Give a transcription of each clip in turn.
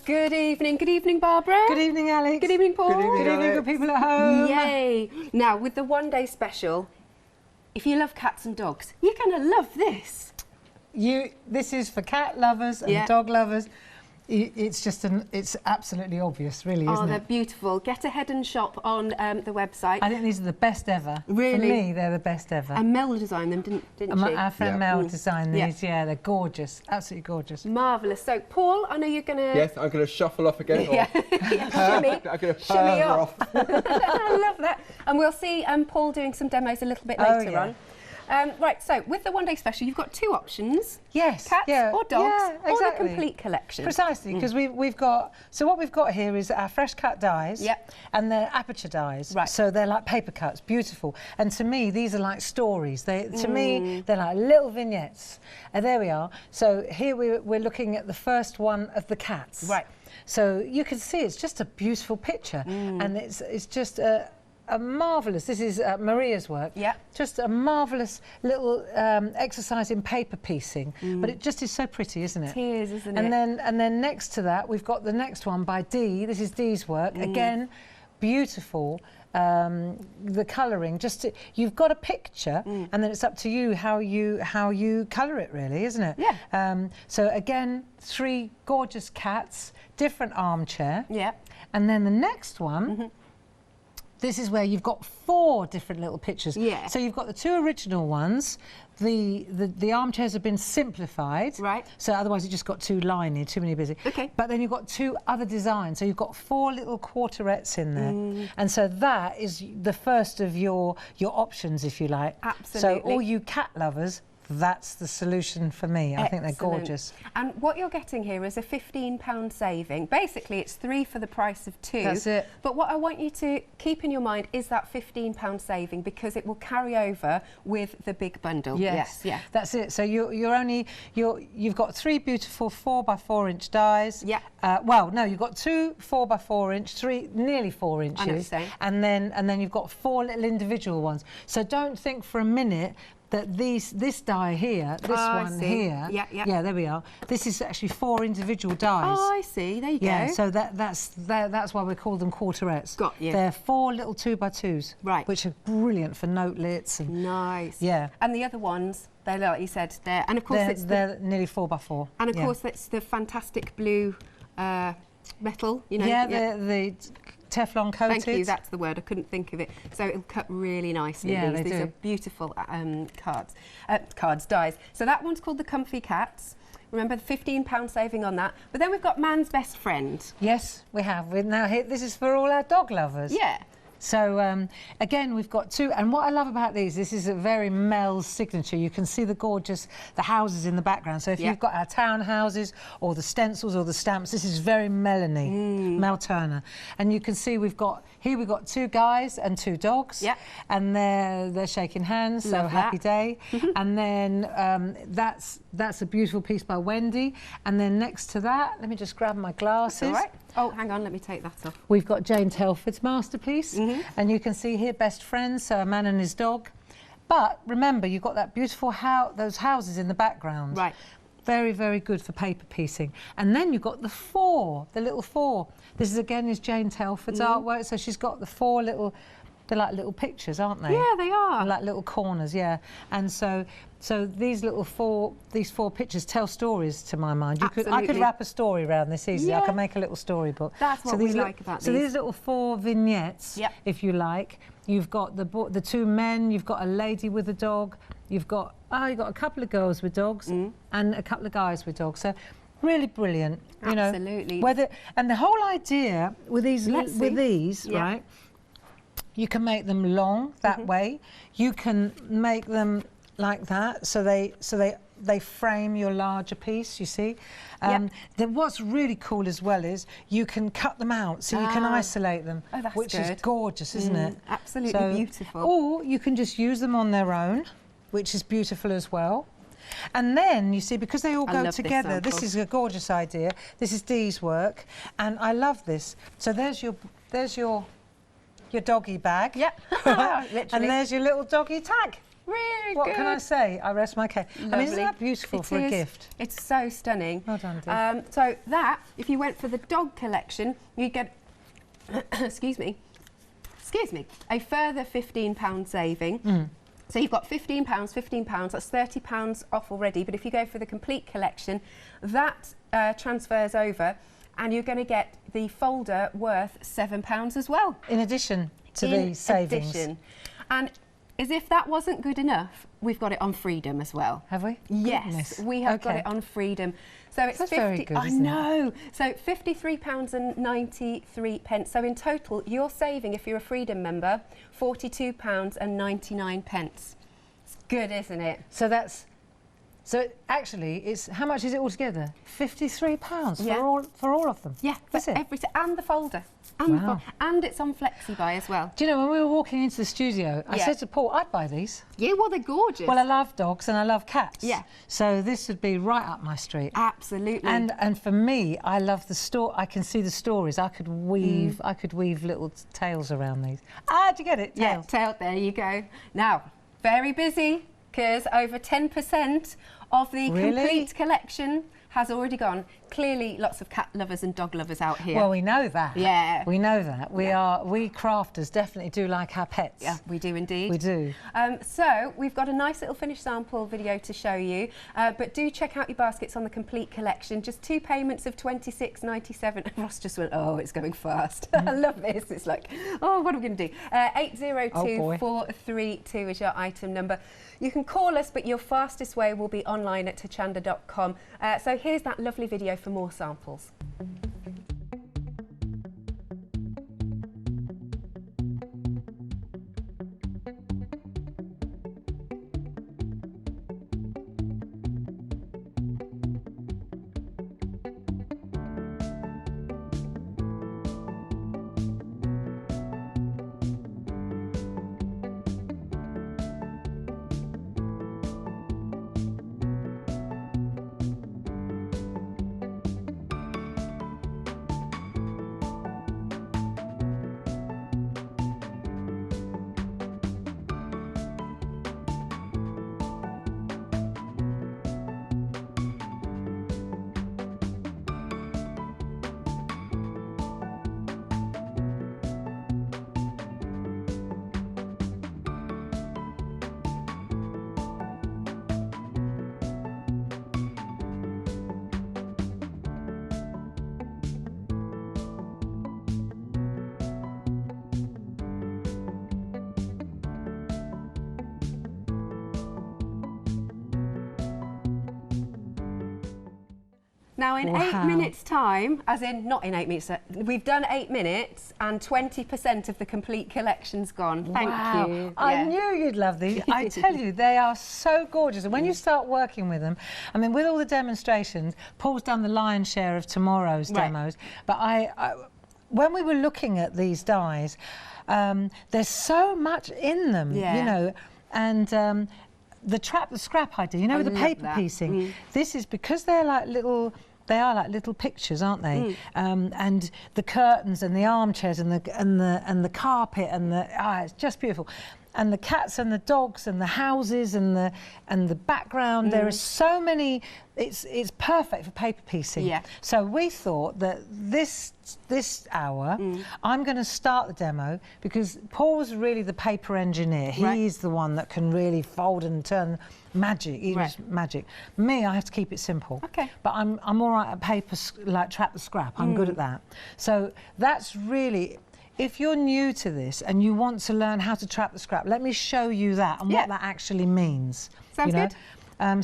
Good evening Barbara. Good evening Alex. Good evening Paul. Good evening, Good people at home. Yay! Now with the one-day special, if you love cats and dogs, you're going to love this. This is for cat lovers and dog lovers. It's absolutely obvious, really, isn't it? Oh, they're beautiful. Get ahead and shop on the website. I think these are the best ever. Really? For me, they're the best ever. And Mel designed them, didn't she? Our friend Mel designed these. Yeah, they're gorgeous. Absolutely gorgeous. Marvellous. So, Paul, I know you're going to... Yes, I'm going to shuffle off again. Shimmy. I'm going to Shimmy off. off. I love that. And we'll see Paul doing some demos a little bit later on. Right, so with the one-day special, you've got two options. Yes. Cats or dogs, exactly. or the complete collection. Precisely, because we've got... So what we've got here is our fresh cut dies. Yep. And they're Aperture dies. Right. So they're like paper cuts, beautiful. And to me, these are like stories. To me, they're like little vignettes. And there we are. So here we're looking at the first one of the cats. Right. So you can see it's just a beautiful picture. And it's just a marvellous, this is Maria's work. Yeah. Just a marvellous little exercise in paper piecing, but it just is so pretty, isn't it? It is, isn't it? And then next to that, we've got the next one by Dee. This is Dee's work. Again, beautiful. The colouring, you've got a picture, and then it's up to you how you colour it, really, isn't it? Yeah. So again, 3 gorgeous cats, different armchair. Yeah. And then the next one. This is where you've got 4 different little pictures. Yeah. So you've got the 2 original ones. The armchairs have been simplified. Right. So otherwise you just got too liney, too many busy. Okay. But then you've got 2 other designs. So you've got 4 little quarterets in there. And so that is the first of your options, if you like. Absolutely. So all you cat lovers, that's the solution for me. I think they're gorgeous. And what you're getting here is a £15 saving. Basically, it's 3 for the price of 2. That's it. But what I want you to keep in your mind is that £15 saving, because it will carry over with the big bundle. Yes, yeah. That's it. So you've got 3 beautiful 4x4 inch dies. Yeah. Well, no, you've got 2 4x4 inch, 3 nearly 4 inches. I know what you're saying. And then you've got 4 little individual ones. So don't think for a minute that this die here, this one here, yeah, there we are. This is actually 4 individual dies. Oh, I see. There you go. Yeah, so that's why we call them quarterets. Got you. They're 4 little 2x2s, right, which are brilliant for notelets. And nice. Yeah. And the other ones, they're like you said, and of course they're nearly 4x4. And of course, it's the fantastic blue metal. You know. Yeah, the Teflon coated. Thank you, that's the word, I couldn't think of it. So it'll cut really nicely. Yeah, these are beautiful dies. So that one's called the Comfy Cats. Remember the £15 saving on that. But then we've got Man's Best Friend. Yes, we have. This is for all our dog lovers. Yeah. So again, we've got 2, and what I love about these, this is a very Mel's signature. You can see the houses in the background. So if you've got our townhouses or the stencils or the stamps, this is very Melanie, Mel Turner. And you can see we've got 2 guys and 2 dogs. Yeah. And they're shaking hands. Love so happy day. And then that's a beautiful piece by Wendy. And then next to that, let me just grab my glasses. All right. Oh, hang on, let me take that off. We've got Jane Telford's masterpiece, and you can see here best friends, so a man and his dog. But remember, you've got that beautiful those houses in the background. Right. Very, very good for paper piecing. And then you've got the little 4. This is Jane Telford's artwork, so she's got the 4 little. They're like little pictures, aren't they? Yeah, they are. Like little corners, yeah. And so these 4 pictures tell stories to my mind. I could wrap a story around this easily. I could make a little storybook. That's what we like about these. So these little 4 vignettes, if you like. You've got the 2 men. You've got a lady with a dog. You've got a couple of girls with dogs and a couple of guys with dogs. So really brilliant. Absolutely. You know, and the whole idea with these, right? You can make them long that way. You can make them like that, so they frame your larger piece. You see. Then what's really cool as well is you can cut them out, so you can isolate them, which is gorgeous, isn't it? Absolutely beautiful. Or you can just use them on their own, which is beautiful as well. And then you see, because they all go together, this is a gorgeous idea. This is Dee's work, and I love this. So there's your doggy bag. Yeah. Literally. And there's your little doggy tag. Really what good. can I say? I rest my case. Lovely. I mean, isn't that beautiful for a gift? It's so stunning. Well done, dear. So that, if you went for the dog collection, you get, excuse me, a further £15 saving. So you've got £15, £15, that's £30 off already. But if you go for the complete collection, that transfers over, and you're going to get the folder worth £7 as well. In addition to the savings. And as if that wasn't good enough, we've got it on Freedom as well. Have we? Yes, Goodness. we have got it on Freedom. So it's That's 50, very good, I isn't it? know. So £53.93. So in total, you're saving, if you're a Freedom member, £42.99. It's good, isn't it? So that's. So actually, it's how much is it altogether? £53 for all of them. Yeah, that's it. And the folder. Wow. And it's on FlexiBuy as well. Do you know, when we were walking into the studio, I said to Paul, I'd buy these. Yeah, well, they're gorgeous. Well, I love dogs and I love cats. Yeah. So this would be right up my street. Absolutely. And for me, I love the story. I can see the stories. I could weave. I could weave little tales around these. Ah, did you get it? Tails. Yeah, tail. There you go. Now, very busy, because over 10% of the complete collection has already gone. Clearly, lots of cat lovers and dog lovers out here. Well, we know that. Yeah. We know that. We crafters definitely do like our pets. Yeah, we do indeed. We do. So we've got a nice little finished sample video to show you, but do check out your baskets on the complete collection. Just 2 payments of £26.97. Ross just went, oh, it's going fast. I love this. It's like, oh, what are we going to do? 802432 is your item number. You can call us, but your fastest way will be online at hochanda.com. So here's that lovely video for more samples. Now in 8 minutes time, as in not in 8 minutes, we've done 8 minutes and 20% of the complete collection's gone. Thank you. I knew you'd love these. I tell you, they are so gorgeous. And when you start working with them, I mean, with all the demonstrations, Paul's done the lion's share of tomorrow's demos, but when we were looking at these dies, there's so much in them, you know, and the trap, the scrap idea, you know, with the paper piecing. This is because they're like little. They are like little pictures, aren't they? And the curtains and the armchairs and the carpet and it's just beautiful. And the cats and the dogs and the houses and the background. There are so many. It's perfect for paper piecing. Yeah. So we thought that this hour, I'm going to start the demo because Paul's really the paper engineer. He's the one that can really fold and turn magic. He's magic. Me, I have to keep it simple. Okay. But I'm all right at paper, like trap the scrap. I'm good at that. So that's really. If you're new to this and you want to learn how to trap the scrap, let me show you that and what that actually means. Sounds good.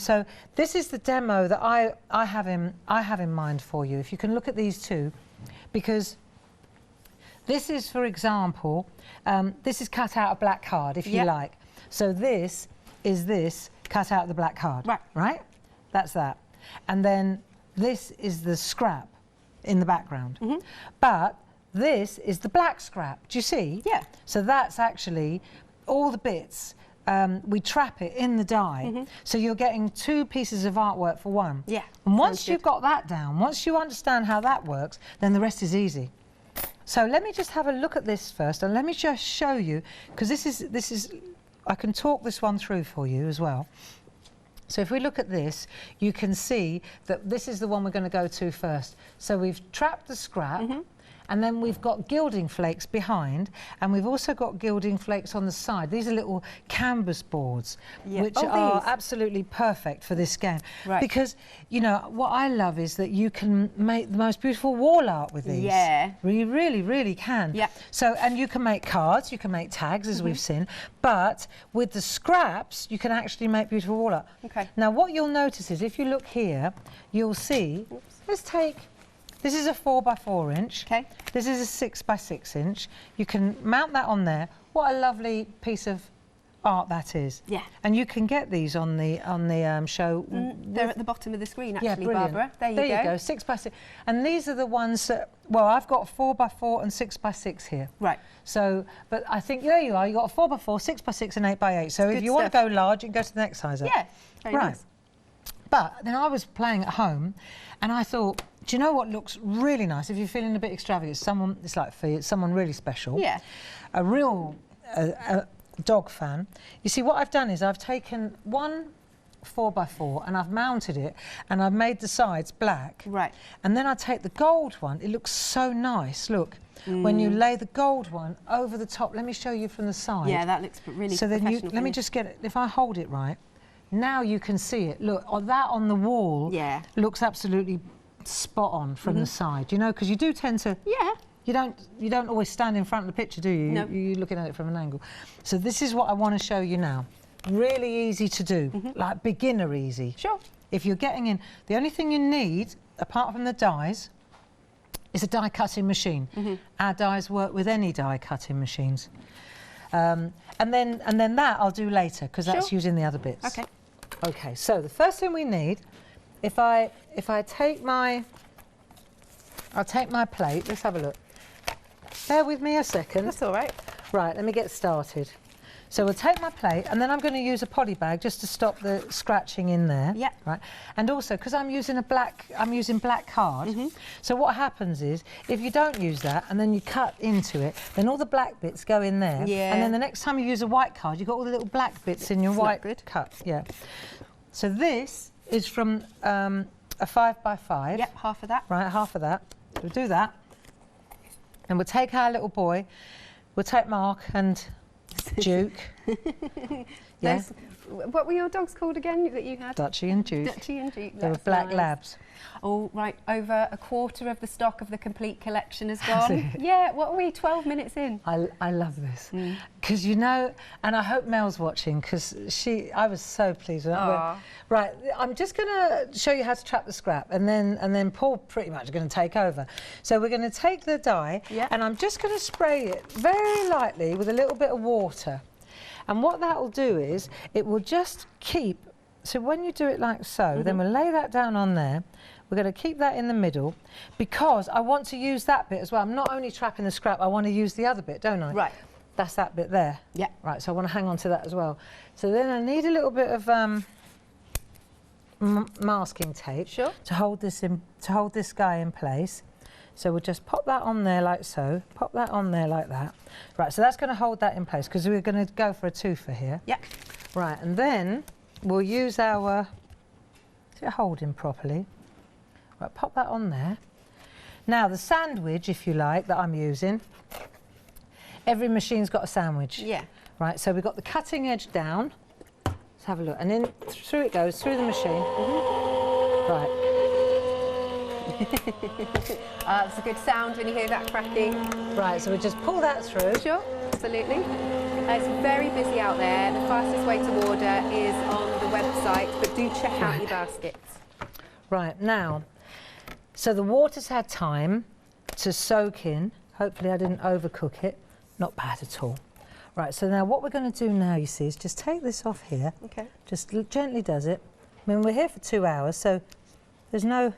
So this is the demo that I have in mind for you. If you can look at these two, because this is, for example, this is cut out of black card, if you like. So this is cut out of the black card. Right? That's that. And then this is the scrap in the background. But this is the black scrap. Do you see? Yeah. So that's actually all the bits. We trap it in the die. So you're getting 2 pieces of artwork for one. Yeah. And once you've got that down, once you understand how that works, then the rest is easy. So let me just have a look at this first, and let me just show you, because this is I can talk this one through for you as well. So if we look at this, you can see that this is the one we're going to go to first. So we've trapped the scrap, and then we've got gilding flakes behind, and we've also got gilding flakes on the side. These are little canvas boards, which are absolutely perfect for this game. Right. Because, you know, what I love is that you can make the most beautiful wall art with these. Yeah. You really, really can. Yeah. So, and you can make cards, you can make tags, as we've seen, but with the scraps, you can actually make beautiful wall art. Okay. Now, what you'll notice is, if you look here, you'll see, let's take... This is a 4x4 inch. Okay. This is a 6x6 inch. You can mount that on there. What a lovely piece of art that is. Yeah. And you can get these on the show. They're at the bottom of the screen, actually, brilliant. Barbara. There you go. 6x6. And these are the ones that, well, I've got 4x4 and 6x6 here. Right. So, but I think there you are. You've got a 4x4, 6x6 and 8x8. So if you want to go large, you can go to the next size up. Yeah. Very nice. But then I was playing at home, and I thought, do you know what looks really nice? If you're feeling a bit extravagant, someone, it's like for you, it's someone really special. Yeah. A real dog fan. You see, what I've done is I've taken one 4x4 and I've mounted it, and I've made the sides black. Right. And then I take the gold one. It looks so nice. Look, when you lay the gold one over the top. Let me show you from the side. Yeah, that looks really professional. So then let me just get it. If I hold it right, now you can see it. Look, that on the wall looks absolutely spot on from the side, you know, because you do tend to you don't always stand in front of the picture, do you? No. You're looking at it from an angle. So this is what I want to show you now. Really easy to do, like beginner easy. Sure. If you're getting in, the only thing you need apart from the dies is a die cutting machine. Our dies work with any die cutting machines, and then that I'll do later, because that's using the other bits. Okay. Okay, so the first thing we need, if I take my, I'll take my plate. Let's have a look. Bear with me a second. That's all right. Right, let me get started. So we'll take my plate, and then I'm going to use a poly bag just to stop the scratching in there. Yeah. Right. And also, because I'm using black card. So what happens is, if you don't use that and then you cut into it, then all the black bits go in there. Yeah. And then the next time you use a white card, you've got all the little black bits in your white cut. Yeah. So this is from a 5x5. Yep, half of that. Right, half of that. We'll do that. And we'll take our little boy. We'll take Mark and Duke. Yes. What were your dogs called again that you had? Dutchie and Duke. Dutchie and Duke. They were black labs. Oh, right. Over a quarter of the stock of the complete collection has gone. Yeah, what are we, 12 minutes in? I love this. Because, you know, and I hope Mel's watching, because I was so pleased with that. Right, I'm just going to show you how to trap the scrap, and then Paul pretty much going to take over. So we're going to take the die, and I'm just going to spray it very lightly with a little bit of water. And what that will do is, it will just keep, so when you do it like so, then we'll lay that down on there. We're going to keep that in the middle, because I want to use that bit as well. I'm not only trapping the scrap, I want to use the other bit, don't I? Right. That's that bit there. Yeah. Right, so I want to hang on to that as well. So then I need a little bit of masking tape to hold this guy in place. So we'll just pop that on there like so, pop that on there like that. Right, so that's going to hold that in place, because we're going to go for a twofer here. Yeah. Right, and then we'll use our, is it holding properly? Right, pop that on there. Now the sandwich, if you like, that I'm using, every machine's got a sandwich. Yeah. Right, so we've got the cutting edge down. Let's have a look, and then through it goes, through the machine. Right. That's a good sound when you hear that cracking. Right, so we just pull that through. Sure, absolutely. It's very busy out there. The fastest way to order is on the website, but do check out your baskets. Right, now, so the water's had time to soak in. Hopefully I didn't overcook it. Not bad at all. Right, so now what we're going to do now, you see, is just take this off here. Okay. Just gently does it. I mean, we're here for 2 hours, so there's no...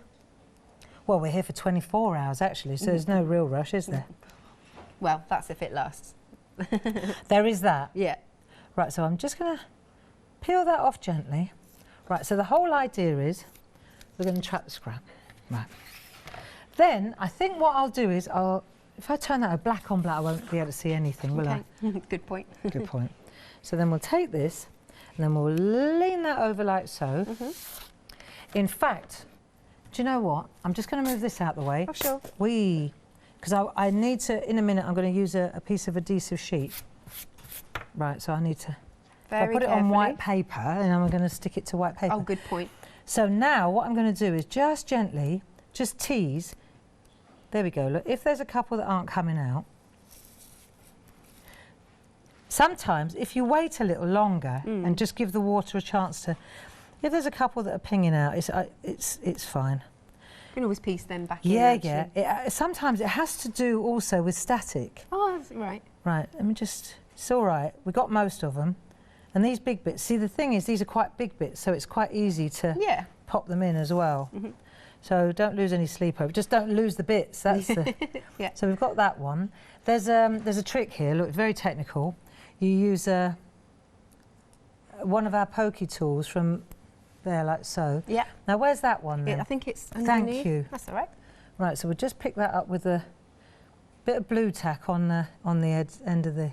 Well, we're here for 24 hours, actually, so there's no real rush, is there? Well, that's if it lasts. There is that? Yeah. Right, so I'm just going to peel that off gently. Right, so the whole idea is we're going to trap the scrap. Right. Then, I think what I'll do is if I turn that black on black, I won't be able to see anything, will I? Good point. Good point. So then we'll take this and then we'll lean that over like so. In fact, do you know what? I'm just going to move this out the way. Oh, sure. Because I need to, in a minute, I'm going to use a piece of adhesive sheet. Right, so I need to... Very I'll put it on white paper and I'm going to stick it to white paper. Oh, good point. So now what I'm going to do is just gently, just tease. There we go. Look, if there's a couple that aren't coming out, sometimes if you wait a little longer and just give the water a chance to, if there's a couple that are pinging out, it's fine. You can always piece them back Yeah, in. yeah. Sometimes it has to do also with static. Oh, that's right. Right, let me just, it's all right. We got most of them. And these big bits, see the thing is these are quite big bits, so it's quite easy to pop them in as well. So don't lose any sleep over, just don't lose the bits, that's the... So we've got that one. There's a trick here, look, very technical. You use one of our pokey tools from there, like so. Yeah. Now where's that one then? I think it's underneath. Thank you. That's all right. Right, so we'll just pick that up with a bit of blue tack on the end of the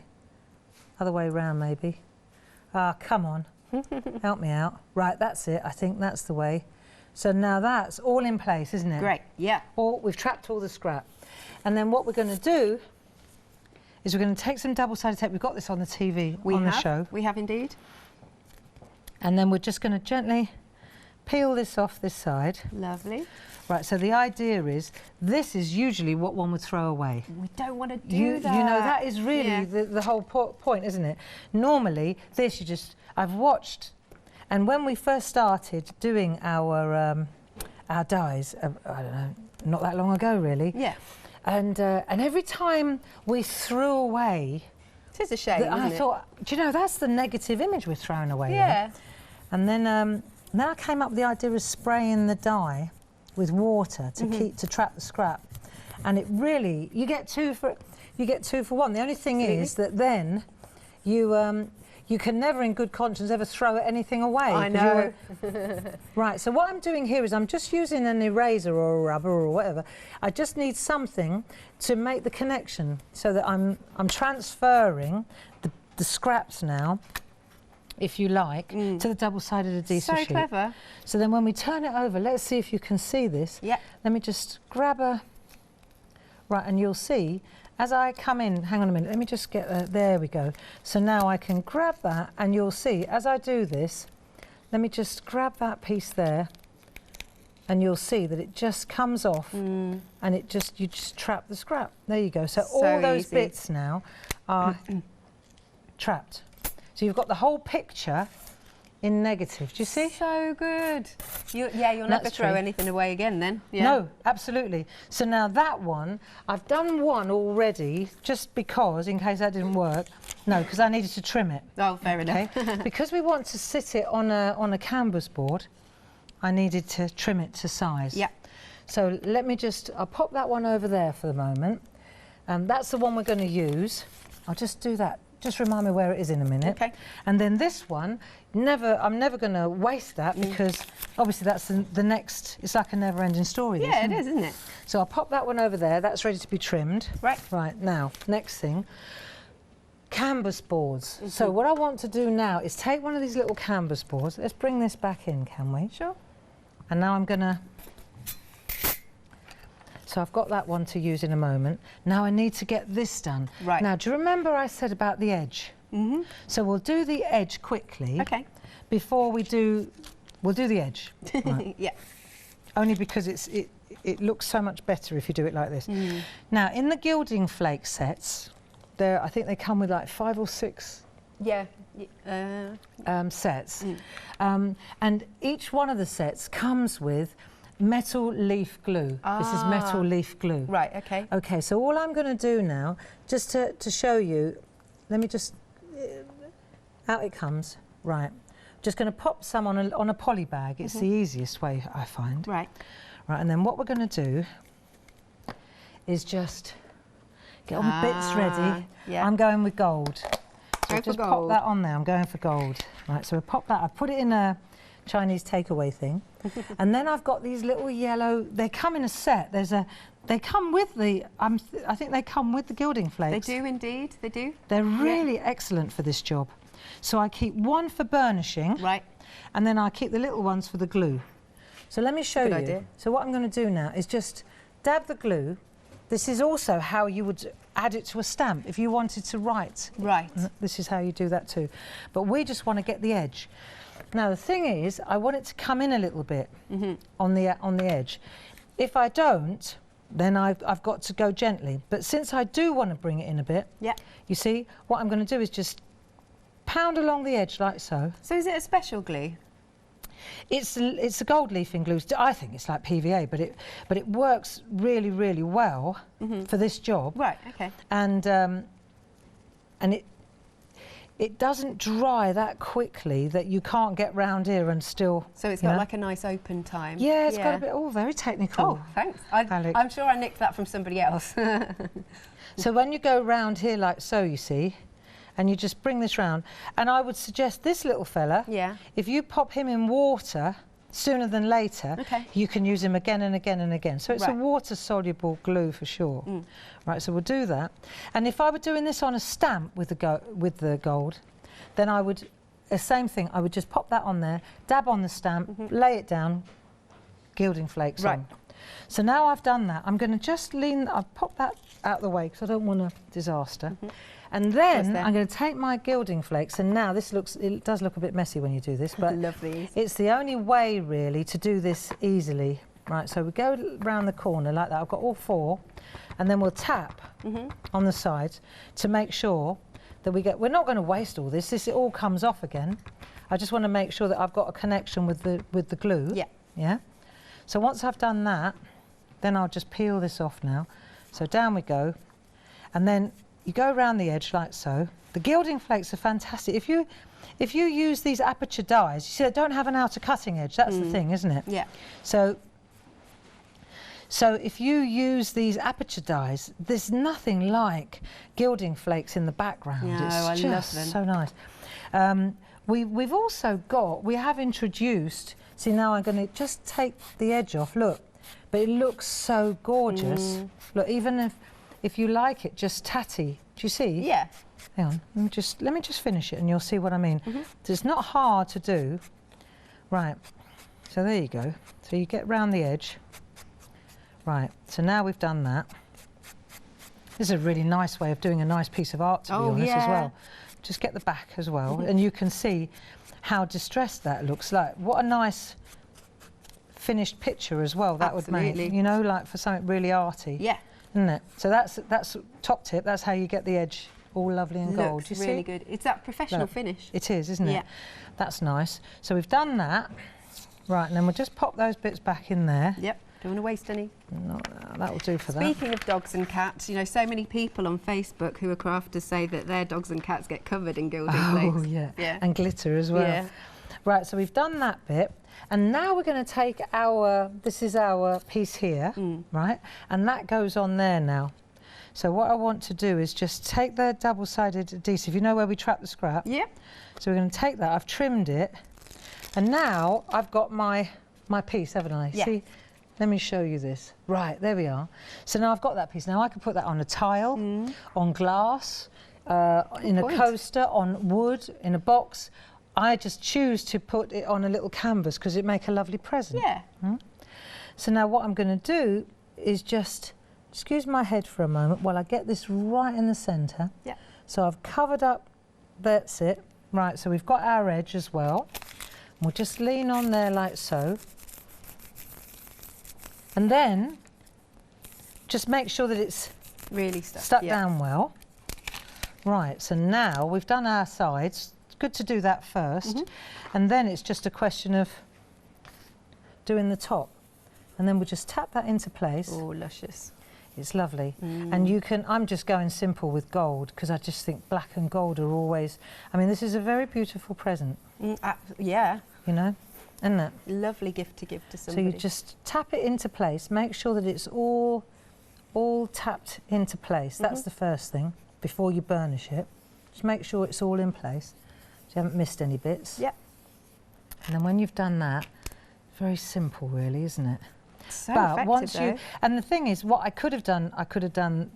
other way round maybe. Ah, come on, help me out. Right, that's it, I think that's the way. So now that's all in place, isn't it? Great, yeah. We've trapped all the scrap. And then what we're going to do is we're going to take some double-sided tape. We've got this on the TV, the show. We have indeed. And then we're just going to gently peel this off this side. Lovely. Right, so the idea is, this is usually what one would throw away. We don't want to do that. You know, that is really the whole point, isn't it? Normally, this I've watched, and when we first started doing our dies, I don't know, not that long ago really. Yeah. And every time we threw away... It is a shame, isn't I thought, do you know, that's the negative image we're throwing away. Yeah. There. And then I came up with the idea of spraying the dye with water to trap the scrap, and it really you get two for one. The only thing is that then you can never in good conscience ever throw anything away. I know. Right, so what I'm doing here is I'm just using an eraser or a rubber or whatever. I just need something to make the connection so that I'm transferring the scraps now, if you like, to the double-sided adhesive sheet. So clever. So then when we turn it over, let's see if you can see this. Yeah. Let me just grab right, and you'll see, as I come in, hang on a minute, let me just get, there we go. So now I can grab that, and you'll see, as I do this, let me just grab that piece there, and you'll see that it just comes off, and you just trap the scrap. There you go. So all those bits now are trapped. So you've got the whole picture in negative. Do you see? So good. You'll never throw anything away again then. Yeah. No, absolutely. So now that one, I've done one already just because, in case that didn't work. No, because I needed to trim it. Oh, fair enough. Because we want to sit it on a canvas board, I needed to trim it to size. Yeah. So let me I'll pop that one over there for the moment. That's the one we're going to use. I'll just do that. Just remind me where it is in a minute. Okay. And then this one, I'm never going to waste that because obviously that's the next, it's like a never-ending story. Yeah, it is, isn't it? So I'll pop that one over there. That's ready to be trimmed. Right. Right, now, next thing, canvas boards. So what I want to do now is take one of these little canvas boards. Let's bring this back in, can we? Sure. And now I'm going to... So I've got that one to use in a moment. Now I need to get this done. Right. Now, do you remember I said about the edge? So we'll do the edge quickly. Okay. Before we'll do the edge. Right. Yeah. Only because it looks so much better if you do it like this. Now, in the gilding flake sets, I think they come with like 5 or 6. Yeah. Sets. And each one of the sets comes with metal leaf glue. This is metal leaf glue. Right, okay. Okay, so all I'm going to do now, just to show you, let me just, out it comes. Right. Just going to pop some on a poly bag. It's the easiest way, I find. Right. Right, and then what we're going to do is just get all the bits ready. Yeah. I'm going with gold. So just pop that on there. I'm going for gold. Right, so we'll pop that. I put it in a Chinese takeaway thing. And then I've got these little yellow, they come in a set. They come with I think they come with the gilding flakes. They do indeed, they do. They're really excellent for this job. So I keep one for burnishing. Right. And then I keep the little ones for the glue. So let me show you. idea. So what I'm going to do now is just dab the glue. This is also how you would add it to a stamp if you wanted to write. Right. This is how you do that too. But we just want to get the edge. Now the thing is, I want it to come in a little bit on the edge. If I don't, then I've got to go gently. But since I do want to bring it in a bit, you see, what I'm going to do is just pound along the edge like so. So is it a special glue? It's a gold leafing glue. I think it's like PVA, but it works really, really well for this job. Right. Okay. And it doesn't dry that quickly that you can't get round here and still. So it's got like a nice open time. Yeah, it's got a bit. Oh, very technical. Oh, thanks. I'm sure I nicked that from somebody else. So when you go round here like so, you see. And you just bring this round. And I would suggest this little fella, if you pop him in water sooner than later, you can use him again and again and again. So it's a water-soluble glue for sure. Right, so we'll do that. And if I were doing this on a stamp with the gold, then I would, the same thing, I would just pop that on there, dab on the stamp, lay it down, gilding flakes on. So now I've done that, I'm going to just I'll pop that out of the way because I don't want a disaster. And then I'm going to take my gilding flakes, and now it does look a bit messy when you do this, but it's the only way really to do this easily. Right, so we go round the corner like that. I've got all 4, and then we'll tap on the sides to make sure that we're not going to waste all this. It all comes off again. I just want to make sure that I've got a connection with the glue. Yeah. So once I've done that, then I'll just peel this off now. So down we go, and then you go around the edge like so. The gilding flakes are fantastic. If you use these Aperture dies, you see they don't have an outer cutting edge. That's the thing, isn't it? Yeah. So if you use these Aperture dies, there's nothing like gilding flakes in the background. No, it's just so nice. We have introduced. See, now I'm going to just take the edge off. Look, but it looks so gorgeous. Look, even if you like it just tatty, do you see? Yeah. Hang on, let me just finish it and you'll see what I mean. It's not hard to do. Right, so there you go. So you get round the edge. Right, so now we've done that. This is a really nice way of doing a nice piece of art, to be honest, as well. Just get the back as well, and you can see how distressed that looks like. What a nice finished picture as well that would make, you know, like for something really arty. Yeah. Isn't it? So that's top tip. That's how you get the edge all lovely and gold. Looks really good. It's that professional finish. It is, isn't it? Yeah. That's nice. So we've done that. Right, and then we'll just pop those bits back in there. Yep. Don't want to waste any. No, that will do for that. Speaking of dogs and cats, you know, so many people on Facebook who are crafters say that their dogs and cats get covered in gilding flakes. Oh, yeah. And glitter as well. Yeah. Right, so we've done that bit. And now we're going to take this is our piece here, right? And that goes on there now. So what I want to do is just take the double-sided adhesive. You know where we trap the scrap? Yeah. So we're going to take that. I've trimmed it. And now I've got my piece, haven't I? Yeah. See? Let me show you this. Right, there we are. So now I've got that piece. Now I can put that on a tile, on glass, in a coaster, on wood, in a box. I just choose to put it on a little canvas because it makes a lovely present. Yeah. So now what I'm going to do is just excuse my head for a moment while I get this right in the centre. Yeah. So I've covered up, that's it. Right, so we've got our edge as well. We'll just lean on there like so. And then just make sure that it's really stuck down well. Right, so now we've done our sides. It's good to do that first. And then it's just a question of doing the top. And then we'll just tap that into place. Oh, luscious. It's lovely. And you can, I'm just going simple with gold because I just think black and gold are always, I mean, this is a very beautiful present. Yeah. You know, isn't it? Lovely gift to give to somebody. So you just tap it into place, make sure that it's all tapped into place. That's the first thing before you burnish it. Just make sure it's all in place so you haven't missed any bits. Yep. And then when you've done that, very simple really, isn't it? So but once you, and the thing is, what I could have done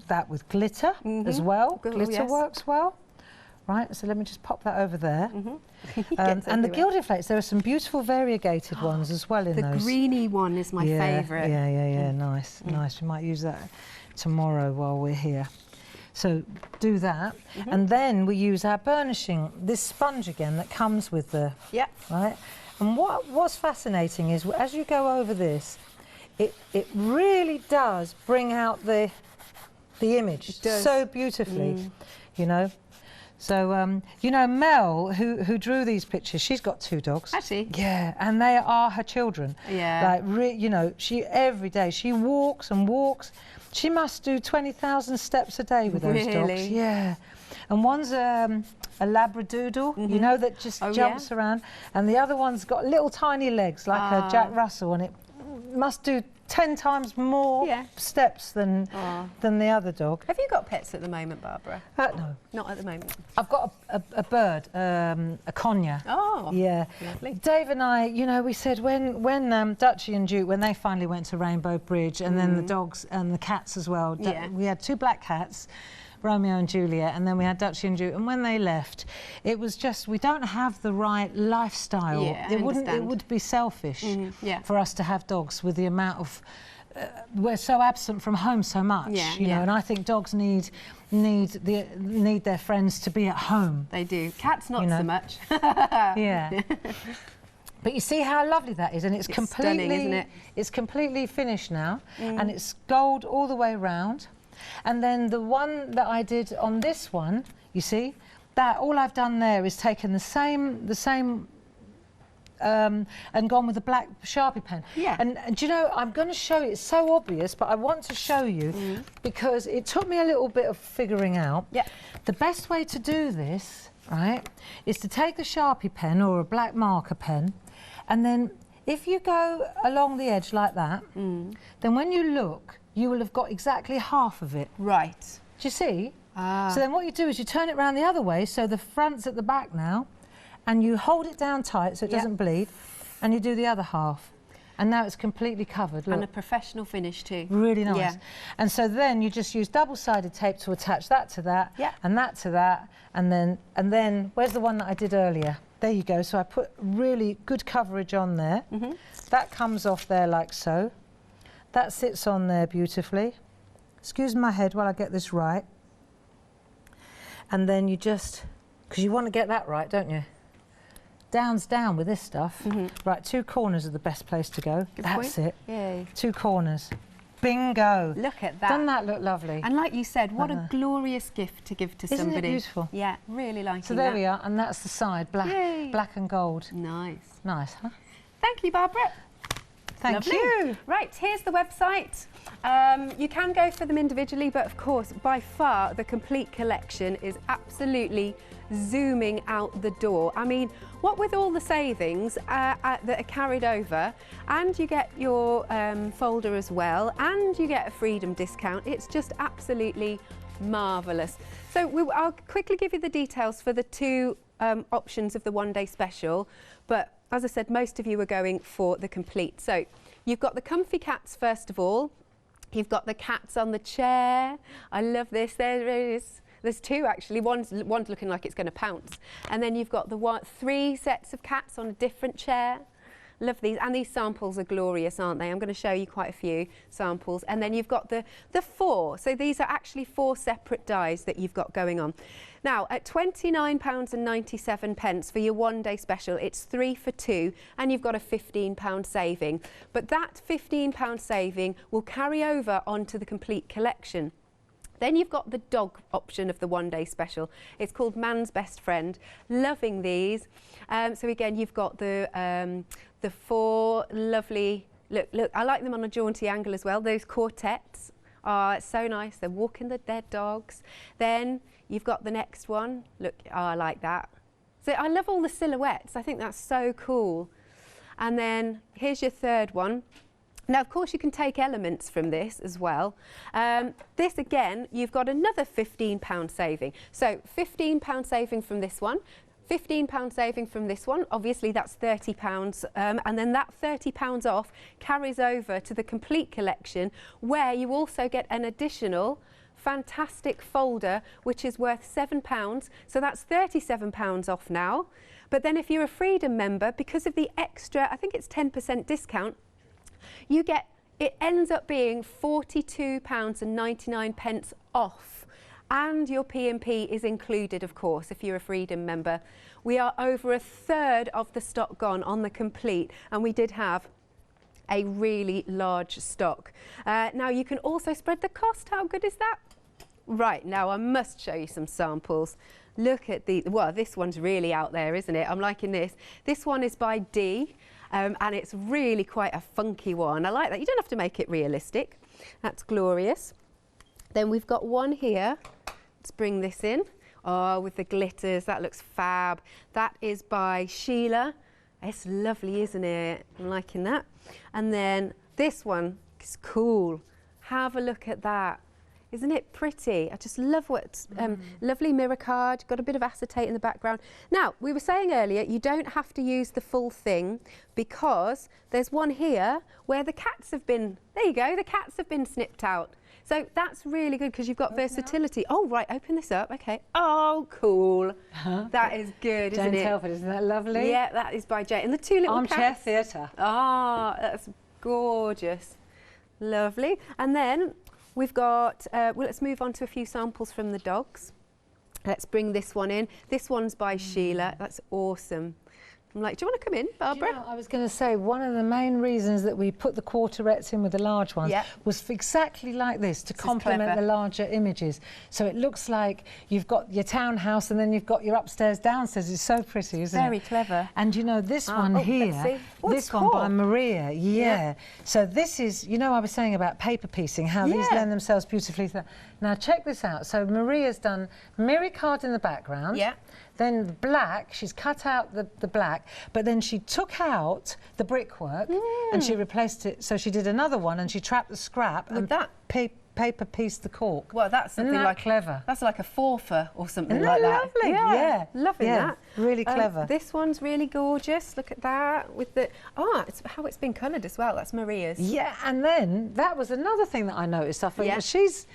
that with glitter as well. Glitter works well. right? So let me just pop that over there. And the gilded flakes, there are some beautiful variegated ones as well in those. The greeny one is my favourite. Yeah, nice, nice. We might use that tomorrow while we're here. So do that, and then we use our burnishing, this sponge again that comes with the, right? And what's fascinating is as you go over this, it really does bring out the image so beautifully, you know. So, you know, Mel, who drew these pictures, she's got 2 dogs. Actually? Yeah, and they are her children. Yeah. Like, you know, every day, she walks and walks. She must do 20,000 steps a day with those dogs. Yeah. And one's a Labradoodle, you know, that just jumps around. And the other one's got little tiny legs, like a Jack Russell, and it must do 10 times more steps than the other dog. Have you got pets at the moment, Barbara? No. Not at the moment. I've got a bird, a conure. Oh, yeah. Lovely. Dave and I, you know, we said when Dutchie and Duke, when they finally went to Rainbow Bridge, and then the dogs and the cats as well. We had 2 black cats, Romeo and Juliet, and then we had Dutchie and Duke. And when they left, it was just, we don't have the right lifestyle. Yeah, it would be selfish for us to have dogs with the amount of we're so absent from home so much, you know, and I think dogs need their friends to be at home. They do. Cats not so much. Yeah. But you see how lovely that is, and it's completely stunning, isn't it? It's completely finished now, and it's gold all the way round. And then the one that I did on this one, you see, that all I've done there is taken the same and gone with a black Sharpie pen. Yeah. And do you know, I'm going to show you, it's so obvious, but I want to show you because it took me a little bit of figuring out. Yeah. The best way to do this, right, is to take a Sharpie pen or a black marker pen, and then if you go along the edge like that, then when you look, you will have got exactly half of it. Right. Do you see? So then what you do is you turn it around the other way, so the front's at the back now, and you hold it down tight so it doesn't bleed, and you do the other half. And now it's completely covered. Look. And a professional finish too. Really nice. Yeah. And so then you just use double-sided tape to attach that to that, and that to that, and then where's the one that I did earlier? There you go. So I put really good coverage on there. That comes off there like so. That sits on there beautifully. Excuse my head while I get this right. And then you just, because you want to get that right, don't you? Down's down with this stuff. Right, 2 corners are the best place to go. That's it. Yay. 2 corners. Bingo. Look at that. Doesn't that look lovely? And like you said, what a glorious gift to give to somebody. Isn't it beautiful? Yeah, really liking that. So there we are, and that's the side, black and gold. Nice. Nice, huh? Thank you, Barbara. Thank you. Right, here's the website. You can go for them individually, but of course, by far, the complete collection is absolutely zooming out the door. I mean, what with all the savings that are carried over, and you get your folder as well, and you get a freedom discount, it's just absolutely marvellous. So I'll quickly give you the details for the 2 options of the one-day special, but as I said, most of you are going for the complete. So you've got the comfy cats first of all. You've got the cats on the chair. I love this. There is. There's 2 actually. One's looking like it's going to pounce. And then you've got the 3 sets of cats on a different chair. Love these. And these samples are glorious, aren't they? I'm going to show you quite a few samples. And then you've got the 4. So these are actually 4 separate dies that you've got going on. Now, at £29.97 for your one-day special, it's 3 for 2, and you've got a £15 saving. But that £15 saving will carry over onto the complete collection. Then you've got the dog option of the one-day special. It's called Man's Best Friend. Loving these. So again, you've got the 4 lovely, look, I like them on a jaunty angle as well. Those quartets are so nice. They're walking the dead dogs. Then you've got the next one. Look, oh, I like that. So I love all the silhouettes. I think that's so cool. And then here's your 3rd one. Now, of course, you can take elements from this as well. This, again, you've got another £15 saving. So £15 saving from this one, £15 saving from this one. Obviously, that's £30. And then that £30 off carries over to the complete collection, where you also get an additional fantastic folder, which is worth £7. So that's £37 off now. But then if you're a Freedom member, because of the extra, I think it's 10% discount, you get, it ends up being £42.99 off. And your P&P is included, of course, if you're a Freedom member. We are over a third of the stock gone on the complete, and we did have a really large stock. Now you can also spread the cost. How good is that? Right, now I must show you some samples. Look at the, well, this one's really out there, isn't it? I'm liking this. This one is by D, and it's really quite a funky one. I like that. You don't have to make it realistic. That's glorious. Then we've got one here. Let's bring this in. Oh, with the glitters, that looks fab. That is by Sheila. It's lovely, isn't it? I'm liking that. And then this one is cool. Have a look at that. Isn't it pretty? I just love what, lovely mirror card, got a bit of acetate in the background. Now, we were saying earlier, you don't have to use the full thing because there's one here where the cats have been, there you go, the cats have been snipped out. So that's really good because you've got versatility. Oh, right, open this up, okay. Oh, cool. That is good, isn't it? Jane Telford, isn't that lovely? Yeah, that is by Jane. And the two little Armchair cats. theatre. Ah, that's gorgeous. Lovely. And then we've got, well, let's move on to a few samples from the dogs. Let's bring this one in. This one's by Sheila. That's awesome. I'm like, do you want to come in, Barbara? You know, I was going to say, one of the main reasons that we put the quarterets in with the large ones was for exactly like this, to complement the larger images. So it looks like you've got your townhouse and then you've got your upstairs, downstairs. It's so pretty, isn't it? Very clever. And you know, this one here, this one by Maria, So this is, you know, I was saying about paper piecing, how these lend themselves beautifully to that. Now check this out. So Maria's done mirror card in the background. Yeah. Then black, she's cut out the black, but then she took out the brickwork and she replaced it. So she did another one and she trapped the scrap and that paper pieced the cork. Well, that's something like clever. That's like a forfer or something Isn't like that. Lovely? Yeah, loving that. Really clever. This one's really gorgeous. Look at that with the it's how it's been coloured as well. That's Maria's. Yeah, and then that was another thing that I noticed. I thought she's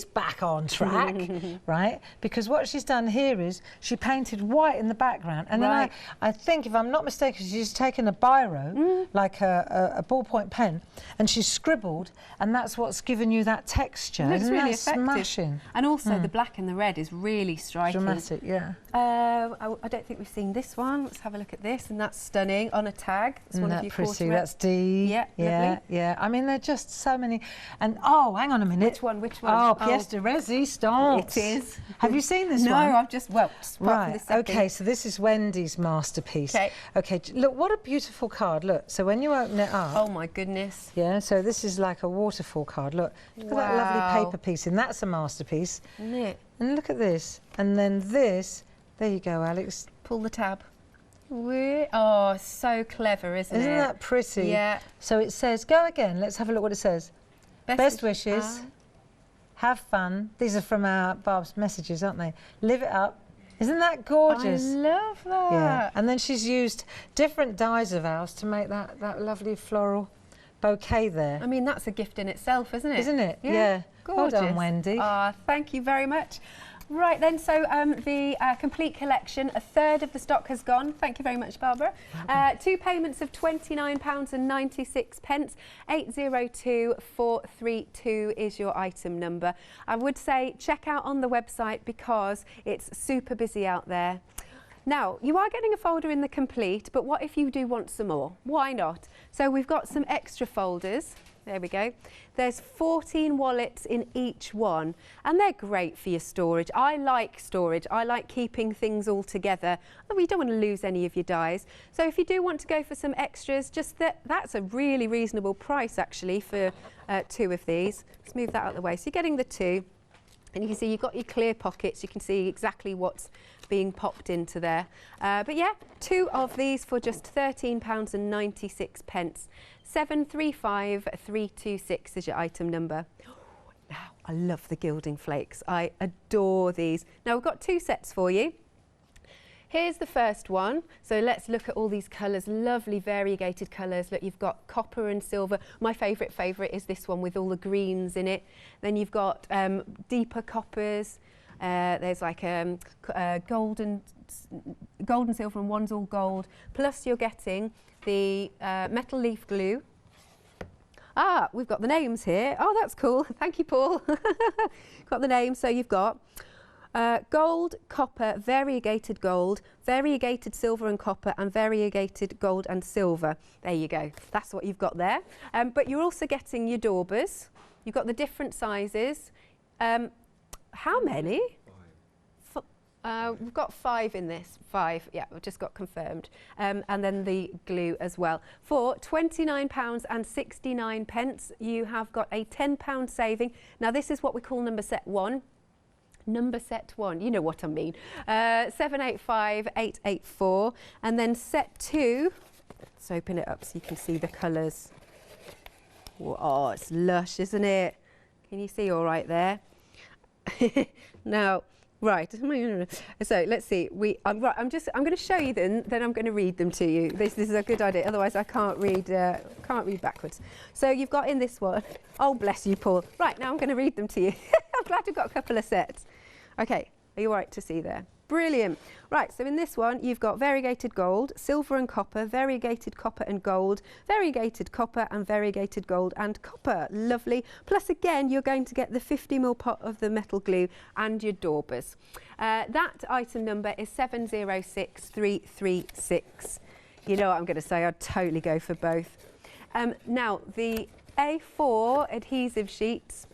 back on track, right? Because what she's done here is she painted white in the background, and then I think, if I'm not mistaken, she's taken a biro, like a ballpoint pen, and she's scribbled, and that's what's given you that texture. It's Isn't really that effective. smashing? And also the black and the red is really striking. Dramatic, yeah. I don't think we've seen this one. Let's have a look at this, and that's stunning on a tag. It's one of your pretty. quarterets. That's D. Yeah, lovely. Yeah. I mean, they're just so many. And oh, hang on a minute. Which one? Which one? Oh, pièce de résistance. It is. Have you seen this one? No, I've just right. Okay, so this is Wendy's masterpiece. Okay. Look, what a beautiful card. Look. So when you open it up. Oh my goodness. Yeah. So this is like a waterfall card. Look at that lovely paper piece, and that's a masterpiece. Isn't it? And look at this. And then this. There you go, Alex. Pull the tab. Oh, so clever, isn't it? Isn't that pretty? Yeah. So it says, go again. Let's have a look what it says. Best wishes. Have fun. These are from our Barb's messages, aren't they? Live it up. Isn't that gorgeous? I love that. Yeah. And then she's used different dyes of ours to make that lovely floral bouquet there. I mean, that's a gift in itself, isn't it? Isn't it? Yeah. Gorgeous. Well done, Wendy. Thank you very much. Right then, so the complete collection, a third of the stock has gone. Thank you very much, Barbara. Two payments of £29.96. 802432 is your item number. I would say check out on the website because it's super busy out there. Now, you are getting a folder in the complete, but what if you do want some more? Why not? So we've got some extra folders. There we go. There's 14 wallets in each one, and they're great for your storage. I like storage. I like keeping things all together. You don't want to lose any of your dies. So if you do want to go for some extras, just that's a really reasonable price, actually, for two of these. Let's move that out of the way. So you're getting the two, and you can see you've got your clear pockets. You can see exactly what's being popped into there. But yeah, two of these for just £13.96. 735326 is your item number. Now, I love the gilding flakes. I adore these. Now, we've got two sets for you. Here's the first one. So let's look at all these colours, lovely variegated colours. Look, you've got copper and silver. My favourite is this one with all the greens in it. Then you've got deeper coppers. There's like gold and silver, and one's all gold. Plus you're getting the metal leaf glue. Ah, we've got the names here. Oh, that's cool. Thank you, Paul. Got the names. So you've got gold, copper, variegated gold, variegated silver and copper, and variegated gold and silver. There you go. That's what you've got there. But you're also getting your daubers. You've got the different sizes. How many? We've got 5 in this. 5, yeah, we've just got confirmed. And then the glue as well. For £29.69, you have got a £10 saving. Now this is what we call number set 1. Number set 1, you know what I mean. 785884. And then set 2, let's open it up so you can see the colours. Oh, it's lush, isn't it? Can you see all right there? Now, right, so let's see. I'm going to show you them, then I'm going to read them to you. This is a good idea. Otherwise, I can't read backwards. So you've got in this one. Oh, bless you, Paul. Right, now I'm going to read them to you. I'm glad we've got a couple of sets. Okay, are you all right to see there? Brilliant. Right, so in this one, you've got variegated gold, silver and copper, variegated copper and gold, variegated copper and variegated gold and copper. Lovely. Plus, again, you're going to get the 50ml pot of the metal glue and your daubers. That item number is 706336. You know what I'm going to say, I'd totally go for both. Now, the A4 adhesive sheets,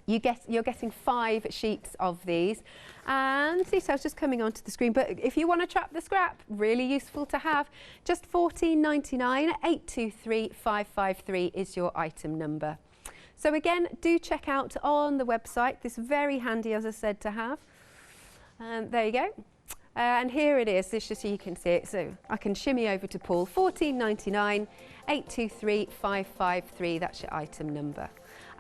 you're getting 5 sheets of these, and details just coming onto the screen. But if you want to trap the scrap, really useful to have. Just £14.99. 823553 is your item number. So again, do check out on the website. This is very handy, as I said, to have. There you go. And here it is, just so you can see it. So I can shimmy over to Paul. £14.99. 823553. That's your item number.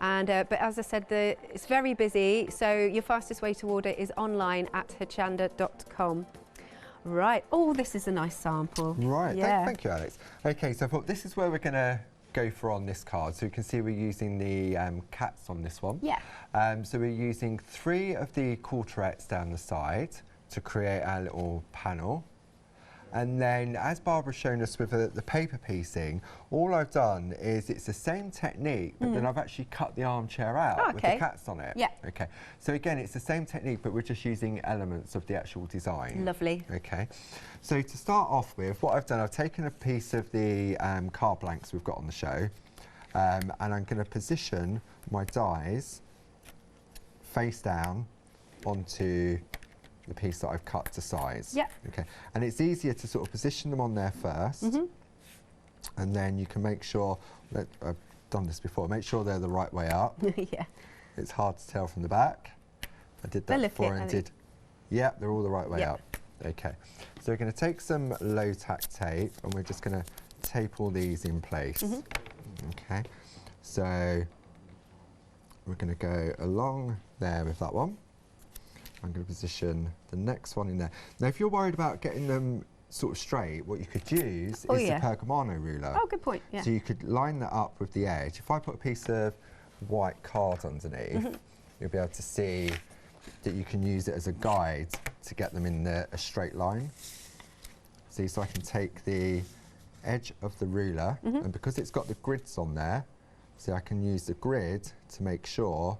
And but as I said, it's very busy, so your fastest way to order is online at hochanda.com. Right. Oh, this is a nice sample. Right. Yeah. Thank you, Alex. Okay, so I thought this is where we're going to go for on this card. So you can see we're using the cats on this one. Yeah. So we're using 3 of the quarterets down the side to create our little panel. And then, as Barbara's shown us with the paper piecing, all I've done is it's the same technique, but then I've actually cut the armchair out with the cats on it. Yeah. Okay. So again, it's the same technique, but we're just using elements of the actual design. Lovely. Okay. So to start off with, what I've done, I've taken a piece of the card blanks we've got on the show, and I'm going to position my dies face down onto the piece that I've cut to size. Yeah. Okay. And it's easier to sort of position them on there first, and then you can make sure that I've done this before. Make sure they're the right way up. Yeah. It's hard to tell from the back. I did that before and did. Yeah, they're all the right way up. Okay. So we're going to take some low tack tape, and we're just going to tape all these in place. Okay. So we're going to go along there with that one. I'm going to position the next one in there. Now, if you're worried about getting them sort of straight, what you could use is the Pergamano ruler. Oh, good point. Yeah. So you could line that up with the edge. If I put a piece of white card underneath, you'll be able to see that you can use it as a guide to get them in a straight line. See, so I can take the edge of the ruler, and because it's got the grids on there, see, I can use the grid to make sure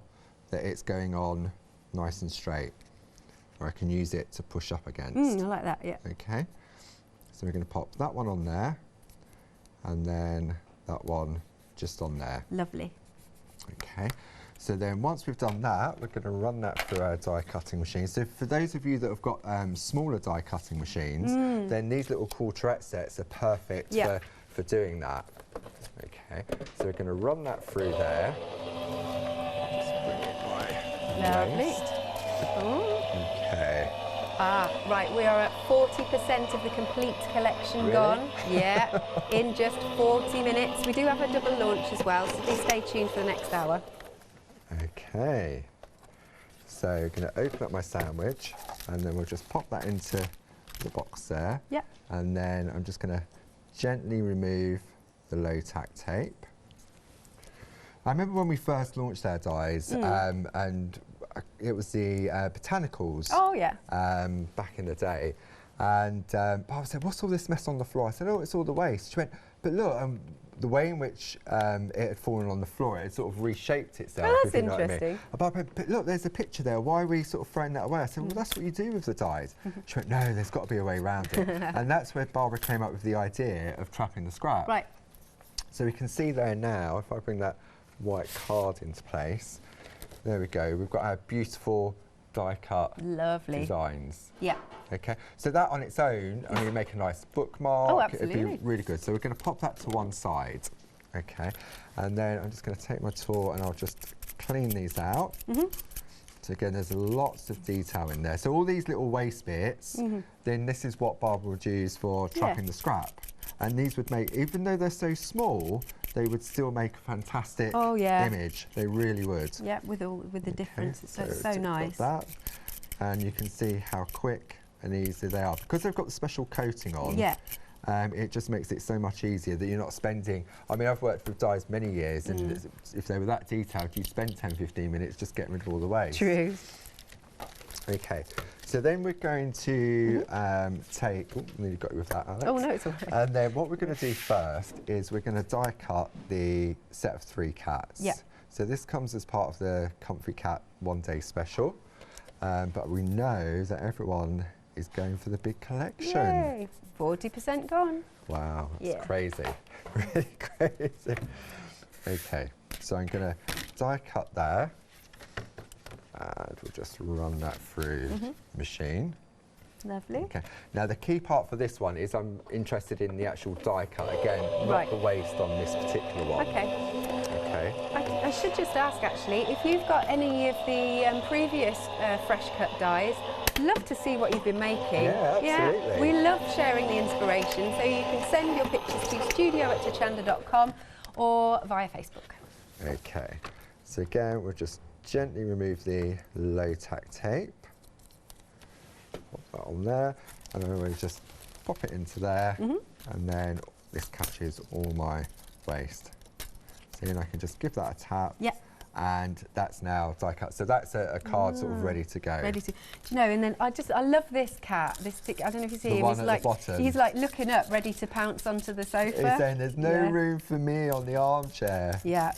that it's going on nice and straight. Or I can use it to push up against. I like that, yeah. Okay, so we're going to pop that one on there, and then that one just on there. Lovely. Okay, so then once we've done that, we're going to run that through our die cutting machine. So for those of you that have got smaller die cutting machines, then these little quarteret sets are perfect for doing that. Okay, so we're going to run that through there. Just bring it by waist. Okay. Ah, right, we are at 40% of the complete collection gone. Yeah, in just 40 minutes. We do have a double launch as well, so please stay tuned for the next hour. Okay. So I'm going to open up my sandwich, and then we'll just pop that into the box there. Yep. And then I'm just going to gently remove the low tack tape. I remember when we first launched our dies, and it was the botanicals. Oh, yeah. Back in the day. And Barbara said, what's all this mess on the floor? I said, oh, it's all the waste. She went, but look, the way in which it had fallen on the floor, it had sort of reshaped itself. Oh, that's if you know what I mean. interesting. Barbara went, but look, there's a picture there. Why are we sort of throwing that away? I said, well, that's what you do with the dies. She went, no, there's got to be a way around it. And that's where Barbara came up with the idea of trapping the scrap. Right. So we can see there now, if I bring that white card into place, there we go. We've got our beautiful die-cut designs. Yeah. Okay, so that on its own, I mean, make a nice bookmark. Oh, absolutely. It'd be really good. So we're going to pop that to one side. Okay, and then I'm just going to take my tool and I'll just clean these out. So again, there's lots of detail in there. So all these little waste bits, then this is what Barbara would use for trapping the scrap. And these would make, even though they're so small, they would still make a fantastic image. They really would. Yeah, with the difference. It's so nice. That. And you can see how quick and easy they are. Because they've got the special coating on, it just makes it so much easier that you're not spending, I mean, I've worked with dies many years, and if they were that detailed, you'd spend 10, 15 minutes just getting rid of all the waste. True. Okay, so then we're going to take, oh, nearly got you with that, Alex. Oh, no, it's all right. And then what we're going to do first is we're going to die cut the set of 3 cats. Yeah. So this comes as part of the Comfy Cat one-day special, but we know that everyone is going for the big collection. Yay, 40% gone. Wow, that's crazy, really crazy. Okay, so I'm going to die cut there. And we'll just run that through the machine. Lovely. Okay. Now the key part for this one is I'm interested in the actual die cut again, not the waste on this particular one. Okay. Okay. I should just ask actually, if you've got any of the previous fresh cut dies, love to see what you've been making. Yeah, absolutely. Yeah, we love sharing the inspiration, so you can send your pictures to studio@hochanda.com or via Facebook. Okay. So again, we'll just gently remove the low tack tape. Pop that on there, and then we'll just pop it into there, and then this catches all my waste. So then I can just give that a tap. Yeah. And that's now die cut. So that's a card sort of ready to go. Ready to, do you know? And then I love this cat. This I don't know if you see him. He's like, the bottom. He's like looking up, ready to pounce onto the sofa. He's saying there's no room for me on the armchair. Yeah.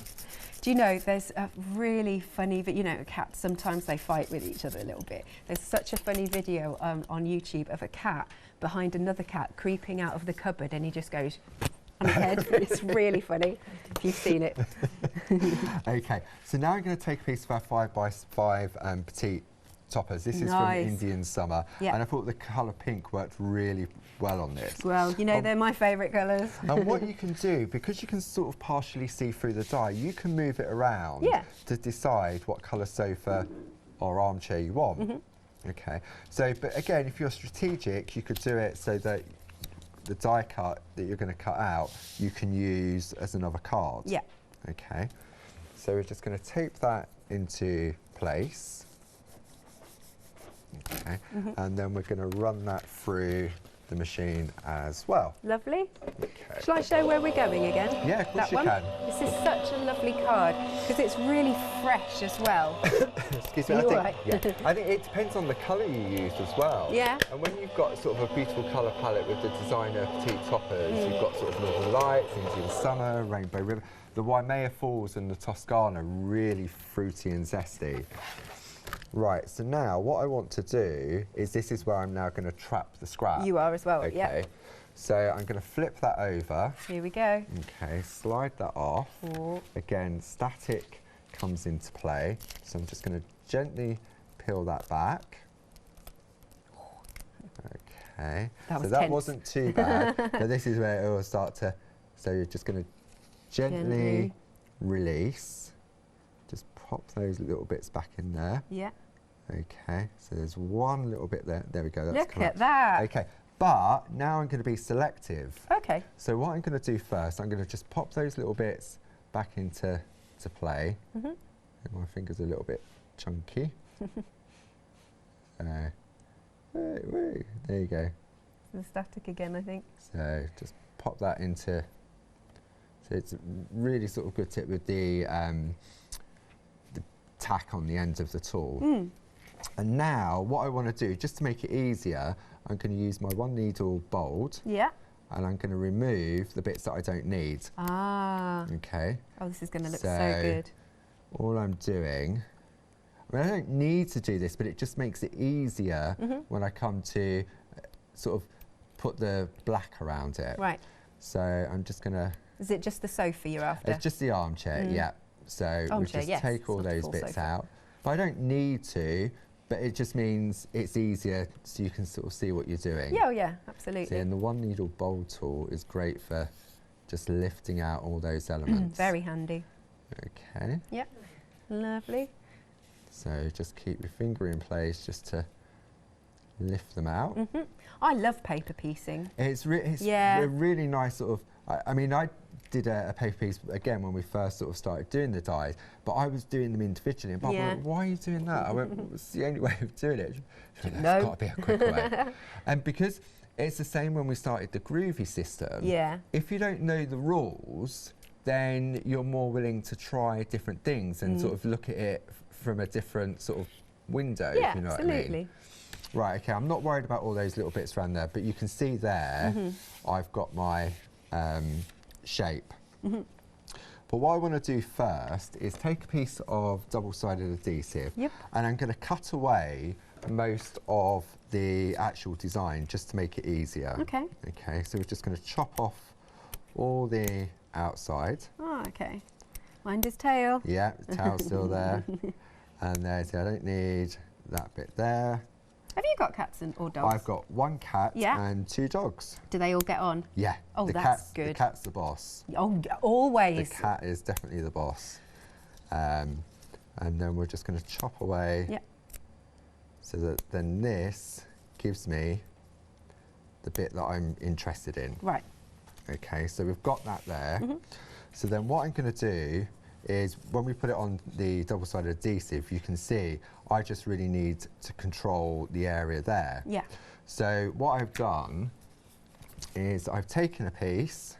Do you know, there's a really funny, you know, cats, sometimes they fight with each other a little bit. There's such a funny video on YouTube of a cat behind another cat creeping out of the cupboard, and he just goes on his head. It's really funny, if you've seen it. Okay, so now I'm going to take a piece of our 5x5 petite toppers. This is from Indian Summer, and I thought the colour pink worked really well on this. Well, you know, they're my favourite colours. And what you can do, because you can sort of partially see through the die, you can move it around to decide what colour sofa or armchair you want. Okay, so, but again, if you're strategic, you could do it so that the die cut that you're going to cut out, you can use as another card. Yeah. Okay, so we're just going to tape that into place. Okay, and then we're going to run that through the machine as well. Lovely. Okay. Shall I show where we're going again? Yeah, of course you can. This is such a lovely card because it's really fresh as well. Excuse me, I think it depends on the colour you use as well. Yeah. And when you've got sort of a beautiful colour palette with the designer petite toppers, you've got sort of Northern Lights, Indian Summer, Rainbow River. The Waimea Falls and the Toscana, really fruity and zesty. Right, so now what I want to do is this is where I'm now going to trap the scrap. You are as well, okay. So I'm going to flip that over. Here we go. Okay, slide that off. Again, static comes into play. So I'm just going to gently peel that back. Okay, so that wasn't too bad. But this is where it will start to, so you're just going to gently release. Just pop those little bits back in there. Yeah. Okay, so there's one little bit there. There we go. That's Look at that. Okay, but now I'm going to be selective. Okay. So what I'm going to do first, I'm going to just pop those little bits back into play. My finger's a little bit chunky. There you go. The static again, I think. So just pop that into, so it's a really sort of good tip with the tack on the end of the tool. And now what I want to do, just to make it easier, I'm going to use my 1 needle bold. Yeah. And I'm going to remove the bits that I don't need. Ah. Okay. Oh, this is going to look so good. All I'm doing, I mean, I don't need to do this, but it just makes it easier when I come to sort of put the black around it. Right. So I'm just going to... Is it just the sofa you're after? It's just the armchair, yeah. So we just take all those bits out. But I don't need to, but it just means it's easier so you can sort of see what you're doing. Yeah, yeah, absolutely. See, and the 1 needle bold tool is great for just lifting out all those elements. Very handy. Okay. Yep, lovely. So just keep your finger in place just to lift them out. I love paper piecing. It's a really nice sort of, I mean, I did a paper piece again when we first sort of started doing the dies, but I was doing them individually, and Bob went, why are you doing that? I went, well, it's the only way of doing it. She went, there's got to be a quicker way. And because it's the same when we started the groovy system, if you don't know the rules, then you're more willing to try different things and sort of look at it from a different sort of window, if you know what I mean. Right, okay, I'm not worried about all those little bits around there, but you can see there, I've got my shape. But what I want to do first is take a piece of double-sided adhesive and I'm going to cut away most of the actual design just to make it easier. Okay. Okay, so we're just going to chop off all the outside. Oh, okay. Mind his tail. Yeah, the tail's still there. And there's, I don't need that bit there. Have you got cats or dogs? I've got 1 cat and 2 dogs. Do they all get on? Yeah. Oh, that's good. The cat's the boss. Oh, always. The cat is definitely the boss. And then we're just going to chop away so that then this gives me the bit that I'm interested in. Right. Okay, so we've got that there. So then what I'm going to do is when we put it on the double-sided adhesive, you can see I just really need to control the area there. Yeah. So what I've done is I've taken a piece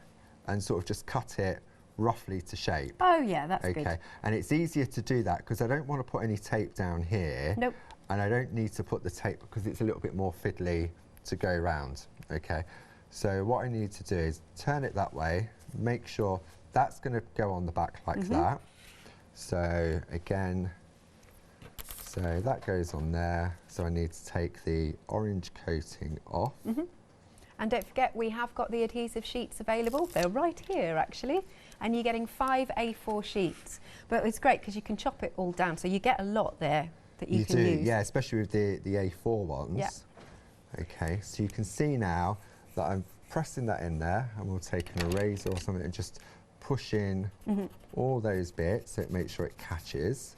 and sort of just cut it roughly to shape. Oh yeah, that's good. Okay, and it's easier to do that because I don't want to put any tape down here. Nope. And I don't need to put the tape because it's a little bit more fiddly to go around. Okay, so what I need to do is turn it that way, make sure that's going to go on the back like that. So again, so that goes on there. So I need to take the orange coating off. And don't forget, we have got the adhesive sheets available. They're right here, actually. And you're getting 5 A4 sheets. But it's great because you can chop it all down. So you get a lot there that you can use. Yeah, especially with the A4 ones. Yeah. Okay, so you can see now that I'm pressing that in there, and we'll take an eraser or something and just push in all those bits so it makes sure it catches.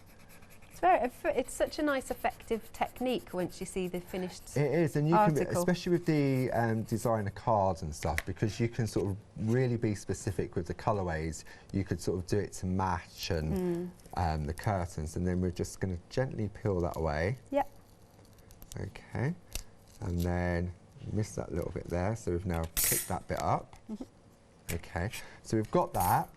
It's such a nice, effective technique once you see the finished It is, and you can, especially with the designer cards and stuff, because you can sort of really be specific with the colourways. You could sort of do it to match and the curtains, and then we're just going to gently peel that away. Yep. Okay, and then miss that little bit there, so we've now picked that bit up. Okay, so we've got that,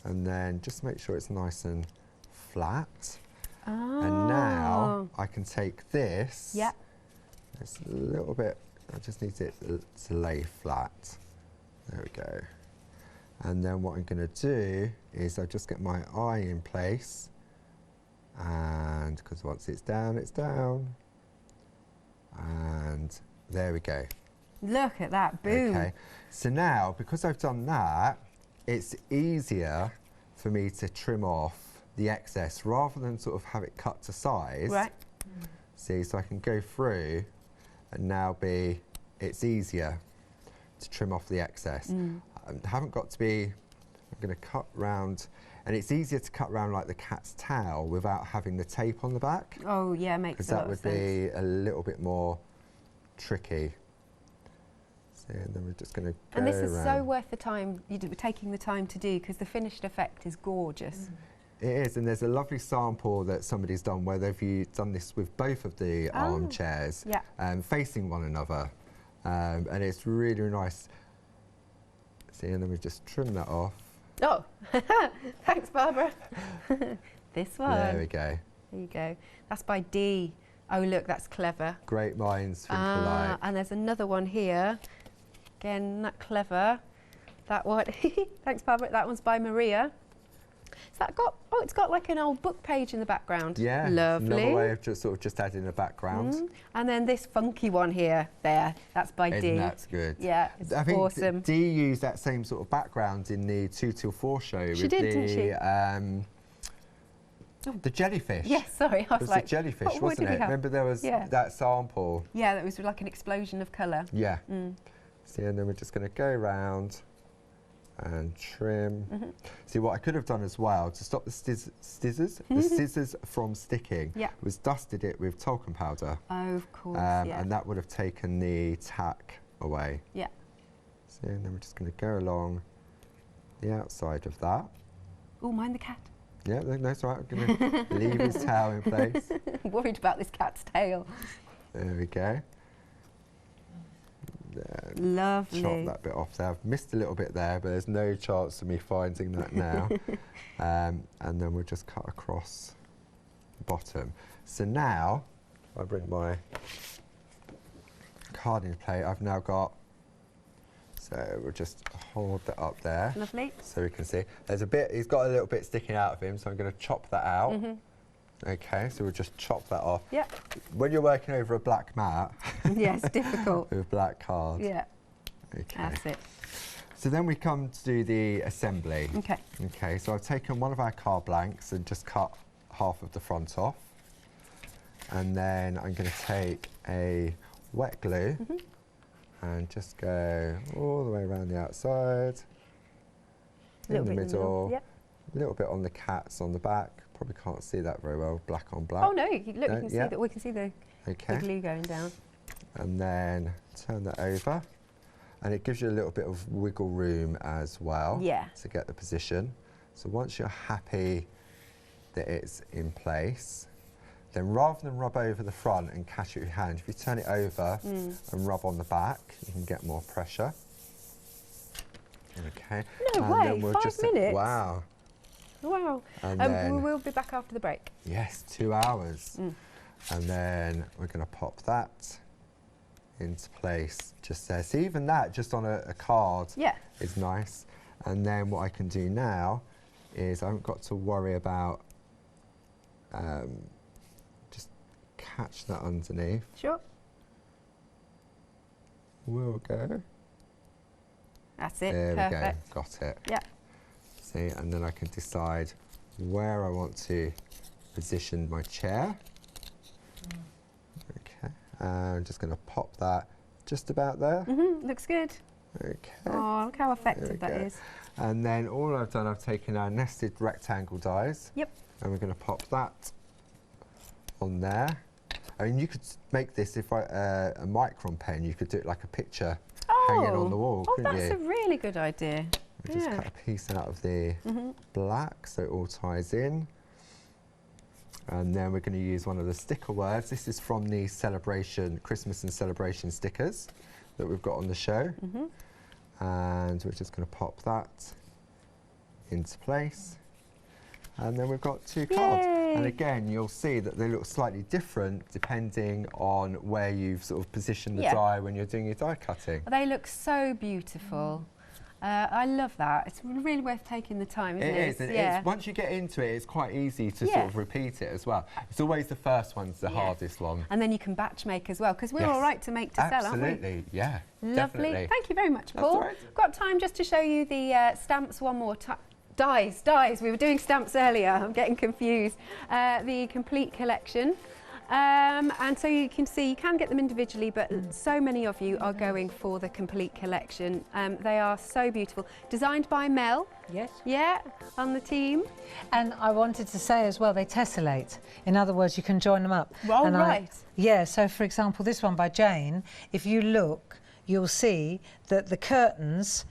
and then just make sure it's nice and flat. And now I can take this. Yeah. It's a little bit, I just need it to lay flat. There we go. And then what I'm going to do is I just get my eye in place, and because once it's down, and there we go. Look at that, boom. Okay, so now because I've done that, it's easier for me to trim off the excess rather than sort of have it cut to size. Right. See, so I can go through and now it's easier to trim off the excess. I haven't got to be, I'm going to cut round, and it's easier to cut round like the cat's tail without having the tape on the back. Oh yeah, makes a lot of sense. Because that would be a little bit more tricky. So, and then we're just going to go And this is around. so worth the time, taking the time to do, because the finished effect is gorgeous. It is, and there's a lovely sample that somebody's done where they've done this with both of the armchairs facing one another. And it's really, really nice. See, and then we just trim that off. Oh, thanks, Barbara. This one. There we go. There you go. That's by D. Oh, look, that's clever. Great minds think alike. And there's another one here. Again, not clever. That one. Thanks, Barbara. That one's by Maria. Has that got? Oh, it's got like an old book page in the background. Yeah, lovely. Another way of just adding a background. And then this funky one here. There. That's by D. Isn't that's good? Yeah, it's I think awesome. D used that same sort of background in the 2 till 4 show. She did, didn't she? The jellyfish. Yes, sorry, I was like, the jellyfish, wasn't it? Remember there was that sample? Yeah, that was like an explosion of colour. Yeah. See, and then we're just going to go around and trim. See, what I could have done as well to stop the scissors from sticking was dusted it with talcum powder. Oh, of course, and that would have taken the tack away. Yeah. See, and then we're just going to go along the outside of that. Oh, mind the cat. Yeah, no, it's all right. I'm going to leave his tail in place. Worried about this cat's tail. There we go. Lovely. Chop that bit off there. I've missed a little bit there, but there's no chance of me finding that now. And then we'll just cut across the bottom. So now, if I bring my carding plate, I've now got, so we'll just hold that up there. Lovely. So we can see. There's a bit, he's got a little bit sticking out of him, so I'm going to chop that out. Okay, so we'll just chop that off. Yeah. When you're working over a black mat. Yes, difficult. With black card. Yeah. Okay. That's it. So then we come to do the assembly. Okay. Okay, so I've taken one of our card blanks and just cut half of the front off. And then I'm going to take a wet glue and just go all the way around the outside, in the middle, a little bit on the cats on the back. Probably can't see that very well, black on black. Oh no, look, you can see that. We can see the glue going down. And then turn that over. And it gives you a little bit of wiggle room as well to get the position. So once you're happy that it's in place, then rather than rub over the front and catch it with your hand, if you turn it over and rub on the back, you can get more pressure. Okay. No way, 5 minutes? Wow. Wow. And we will be back after the break. Yes, 2 hours. And then we're going to pop that into place just there. So even that, just on a card, is nice. And then what I can do now is I haven't got to worry about just catch that underneath. Sure. We'll go. That's it. There Perfect. we go. Got it. Yeah. See, and then I can decide where I want to position my chair. Okay. I'm just going to pop that just about there. Looks good. Okay. Oh, look how effective that is. And then all I've done, I've taken our nested rectangle dies. Yep. And we're going to pop that on there. I mean, you could make this if a micron pen. You could do it like a picture hanging on the wall, couldn't you? Oh, that's a really good idea. We'll just cut a piece out of the black so it all ties in. And then we're going to use one of the sticker words. This is from the celebration, Christmas and celebration stickers that we've got on the show. And we're just going to pop that into place. And then we've got 2 cards. And again, you'll see that they look slightly different depending on where you've sort of positioned the die when you're doing your die cutting. They look so beautiful. I love that. It's really worth taking the time, isn't it? It is. And it's, once you get into it, it's quite easy to sort of repeat it as well. It's always the first one's the hardest one. And then you can batch make as well, because we're all right to make to sell, aren't we? Absolutely, yeah. Lovely. Definitely. Thank you very much, Paul. That's all right. Got time just to show you the stamps one more time. Dies. We were doing stamps earlier. I'm getting confused. The complete collection. And so you can see, you can get them individually, but so many of you are going for the complete collection. They are so beautiful. Designed by Mel. Yes. Yeah, on the team. And I wanted to say as well, they tessellate. In other words, you can join them up. Oh, right. So for example, this one by Jane, if you look, you'll see that the curtains,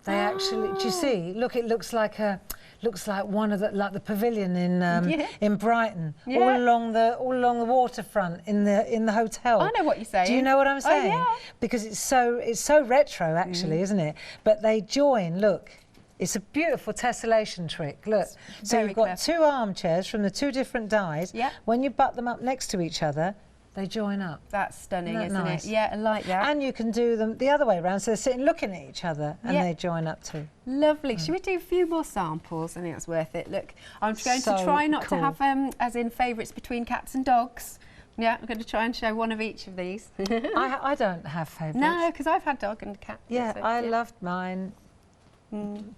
they actually, do you see? Look, it looks like a looks like one of the pavilion in Brighton, all along the waterfront in the hotel. I know what you're saying. Do you know what I'm saying? Oh, yeah. Because it's so retro, actually, isn't it? But they join. Look. It's a beautiful tessellation trick, look. So you've got two armchairs from the two different dies. Yeah. When you butt them up next to each other, they join up. That's stunning, Isn't that nice? it? Yeah, I like that. And you can do them the other way around, so they're sitting looking at each other and they join up too. Lovely. Should we do a few more samples? I think that's worth it. Look, I'm going to try not to have as in favourites between cats and dogs. Yeah, I'm going to try and show one of each of these. I don't have favourites. No, because I've had dog and cat. Yeah, so, I loved mine.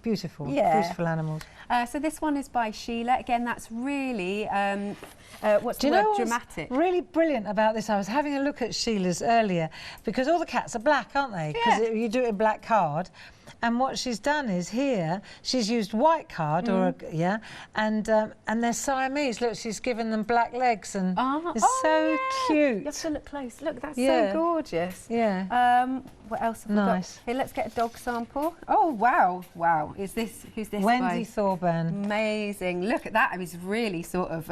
Beautiful, beautiful animals. So this one is by Sheila. Again, that's really, what's the word, dramatic. Really brilliant about this, I was having a look at Sheila's earlier, because all the cats are black, aren't they? Because you do it in black card. And what she's done is here, she's used white card, and they're Siamese. Look, she's given them black legs, and it's so cute. You have to look close. Look, that's so gorgeous. Yeah. What else have we got? Here, let's get a dog sample. Oh, wow. Wow. Who's this Wendy Thorburn. Amazing. Look at that. It was really sort of,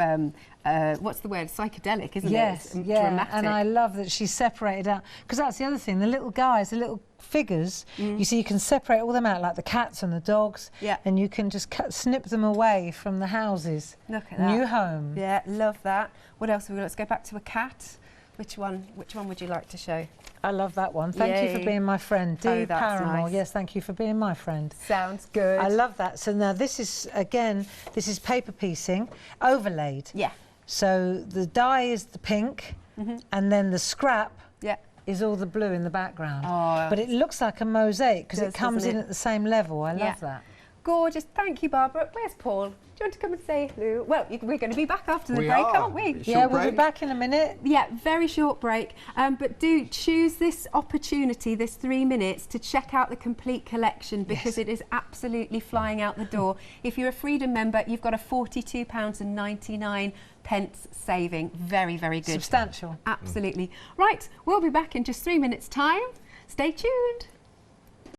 what's the word? Psychedelic, isn't it? Yes, Dramatic. And I love that she's separated out, because that's the other thing, the little guys, the little figures, you see, you can separate all them out, like the cats and the dogs, and you can just snip them away from the houses. Look at that. New home. Yeah, love that. What else have we got? Let's go back to a cat. Which one would you like to show? I love that one. Thank you for being my friend. Dee Paramore. Nice. Yes, thank you for being my friend. Sounds good. I love that. So now this is, again, this is paper piecing, overlaid. Yeah. So the dye is the pink, and then the scrap is all the blue in the background. Oh, but it looks like a mosaic because it comes in at the same level. I love that. Gorgeous. Thank you, Barbara. Where's Paul? Do you want to come and say hello? Well, we're going to be back after the break, aren't we? Yeah, we'll be back in a minute. Yeah, very short break. But do choose this opportunity, this 3 minutes, to check out the complete collection, because it is absolutely flying out the door. If you're a Freedom member, you've got a £42.99 saving. Very, very good. Substantial. Absolutely. Right, we'll be back in just 3 minutes' time. Stay tuned.